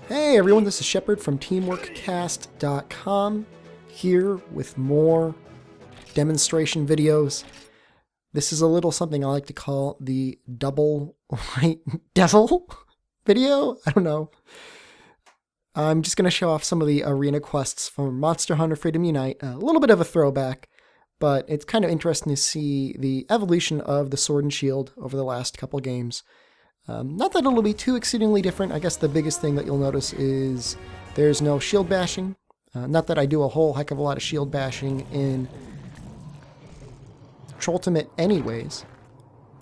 Hey everyone, this is Shepard from TeamworkCast.com, here with more demonstration videos. This is a little something I like to call the double white devil video. I don't know. I'm just going to show off some of the arena quests from Monster Hunter Freedom Unite. A little bit of a throwback, but it's kind of interesting to see the evolution of the sword and shield over the last couple games. Not that it'll be too exceedingly different. I guess the biggest thing that you'll notice is there's no shield bashing. Not that I do a whole heck of a lot of shield bashing in Ultimate anyways.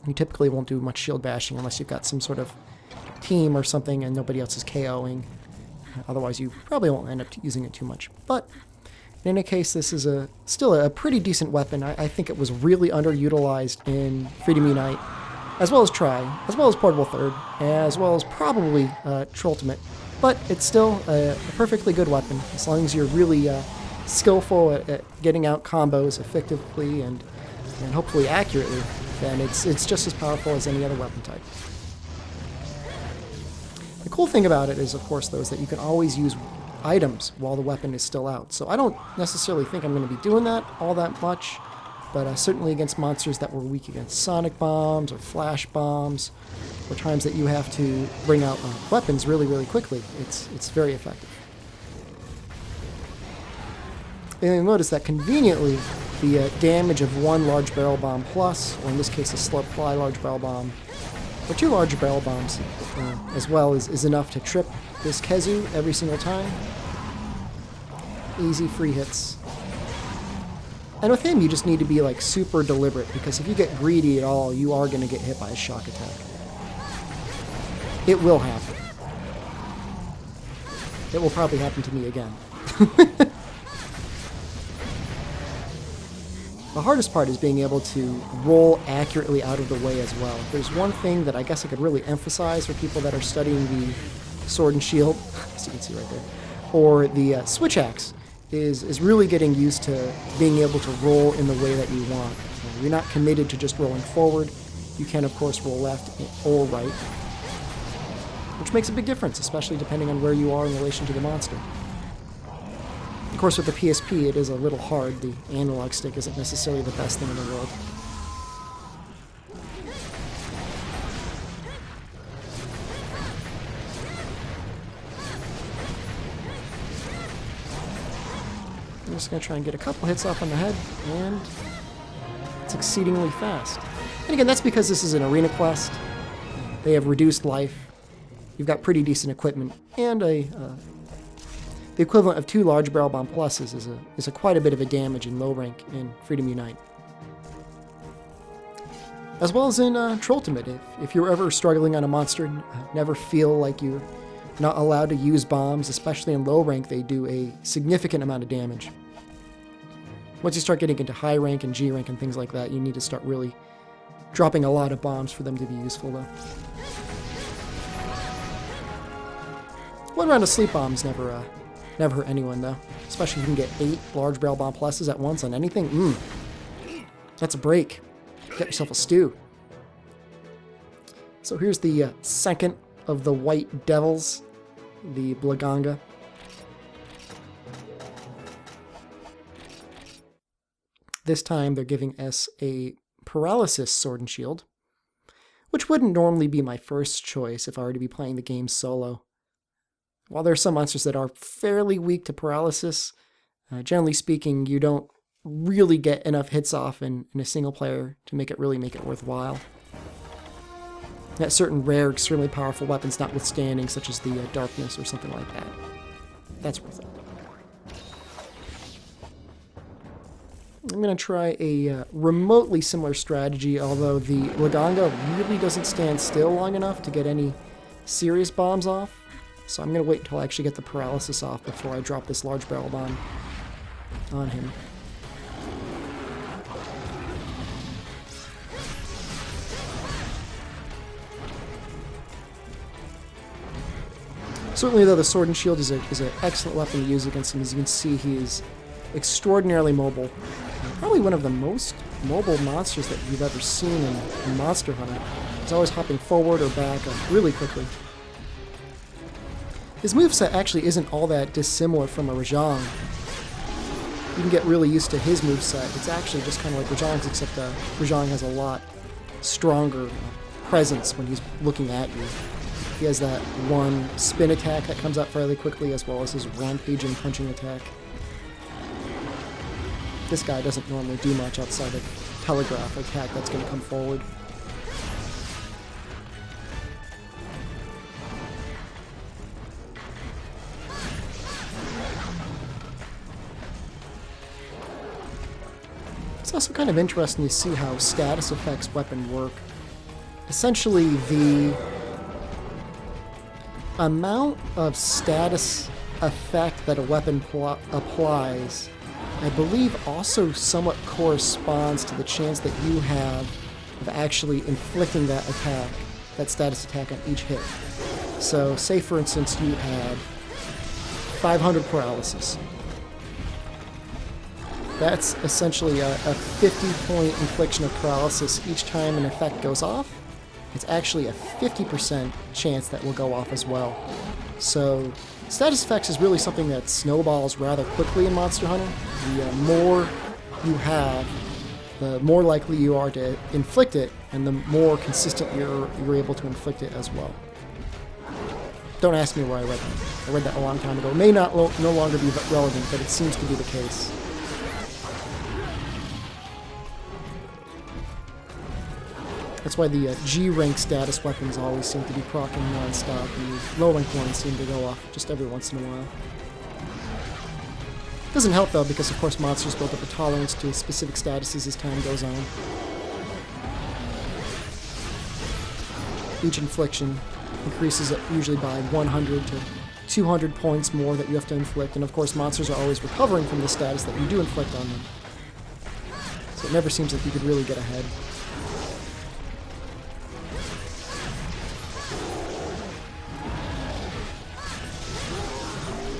You typically won't do much shield bashing unless you've got some sort of team or something and nobody else is KOing. Otherwise you probably won't end up using it too much. But in any case, this is still a pretty decent weapon. I think it was really underutilized in Freedom Unite, as well as Try, as well as Portable Third, as well as probably Ultimate. But it's still a perfectly good weapon, as long as you're really skillful at getting out combos effectively and hopefully accurately, then it's just as powerful as any other weapon type. The cool thing about it is, of course, though, is that you can always use items while the weapon is still out. So I don't necessarily think I'm going to be doing that all that much, but certainly against monsters that were weak against sonic bombs or flash bombs, or times that you have to bring out weapons really, really quickly, it's very effective. And you'll notice that conveniently, the damage of one large barrel bomb plus, or in this case a slow ply large barrel bomb, or two large barrel bombs as well is enough to trip this Kezu every single time. Easy free hits. And with him, you just need to be like super deliberate, because if you get greedy at all, you are going to get hit by a shock attack. It will happen. It will probably happen to me again. The hardest part is being able to roll accurately out of the way as well. If there's one thing that I guess I could really emphasize for people that are studying the sword and shield, as you can see right there, or the switch axe, is really getting used to being able to roll in the way that you want. You're not committed to just rolling forward. You can, of course, roll left or right, which makes a big difference, especially depending on where you are in relation to the monster. Of course, with the PSP, it is a little hard. The analog stick isn't necessarily the best thing in the world. I'm just going to try and get a couple hits off on the head, and it's exceedingly fast. And again, that's because this is an arena quest. They have reduced life. You've got pretty decent equipment, and the equivalent of two large barrel bomb pluses is quite a bit of a damage in low rank in Freedom Unite. As well as in Ultimate. If you're ever struggling on a monster, never feel like you're not allowed to use bombs, especially in low rank, they do a significant amount of damage. Once you start getting into high rank and G rank and things like that, you need to start really dropping a lot of bombs for them to be useful, though. One round of sleep bombs never hurt anyone, though. Especially if you can get 8 large barrel bomb pluses at once on anything. That's a break. Get yourself a stew. So here's the second of the white devils, the Blaganga. This time they're giving us a paralysis sword and shield, which wouldn't normally be my first choice if I were to be playing the game solo. While there are some monsters that are fairly weak to paralysis, generally speaking, you don't really get enough hits off in a single player to make it worthwhile. That certain rare, extremely powerful weapons notwithstanding, such as the darkness or something like that. That's worth it. I'm going to try a remotely similar strategy, although the Laganga really doesn't stand still long enough to get any serious bombs off. So I'm going to wait until I actually get the paralysis off before I drop this large barrel bomb on him. Certainly, though, the sword and shield is an excellent weapon to use against him. As you can see, he is extraordinarily mobile. Probably one of the most mobile monsters that you've ever seen in Monster Hunter. He's always hopping forward or back really quickly. His moveset actually isn't all that dissimilar from a Rajang. You can get really used to his moveset. It's actually just kind of like Rajang's, except Rajang has a lot stronger presence when he's looking at you. He has that one spin attack that comes out fairly quickly, as well as his rampaging punching attack. This guy doesn't normally do much outside of telegraph attack that's going to come forward. It's also kind of interesting to see how status effects weapon work. Essentially, the amount of status effect that a weapon applies, I believe, also somewhat corresponds to the chance that you have of actually inflicting that attack, that status attack on each hit. So, say for instance you had 500 paralysis. That's essentially a 50-point infliction of paralysis each time an effect goes off. It's actually a 50% chance that will go off as well. So status effects is really something that snowballs rather quickly in Monster Hunter. The more you have, the more likely you are to inflict it, and the more consistent you're able to inflict it as well. Don't ask me where I read that. I read that a long time ago. It may no longer be relevant, but it seems to be the case. That's why the G-rank status weapons always seem to be proccing non-stop, and the low-rank ones seem to go off just every once in a while. Doesn't help though, because of course monsters build up a tolerance to specific statuses as time goes on. Each infliction increases usually by 100 to 200 points more that you have to inflict, and of course monsters are always recovering from the status that you do inflict on them. So it never seems like you could really get ahead.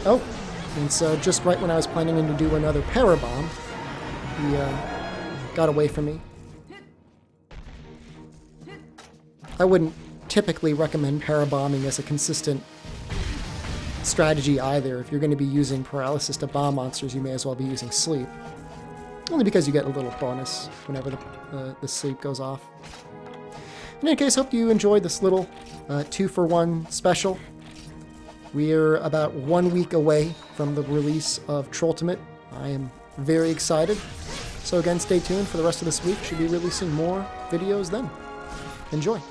Oh, and so just right when I was planning to do another parabomb, he got away from me. I wouldn't typically recommend parabombing as a consistent strategy either. If you're going to be using paralysis to bomb monsters, you may as well be using sleep. Only because you get a little bonus whenever the sleep goes off. In any case, hope you enjoyed this little 2-for-1 special. We're about 1 week away from the release of Trolltimate. I am very excited. So again, stay tuned for the rest of this week. Should be releasing more videos then. Enjoy.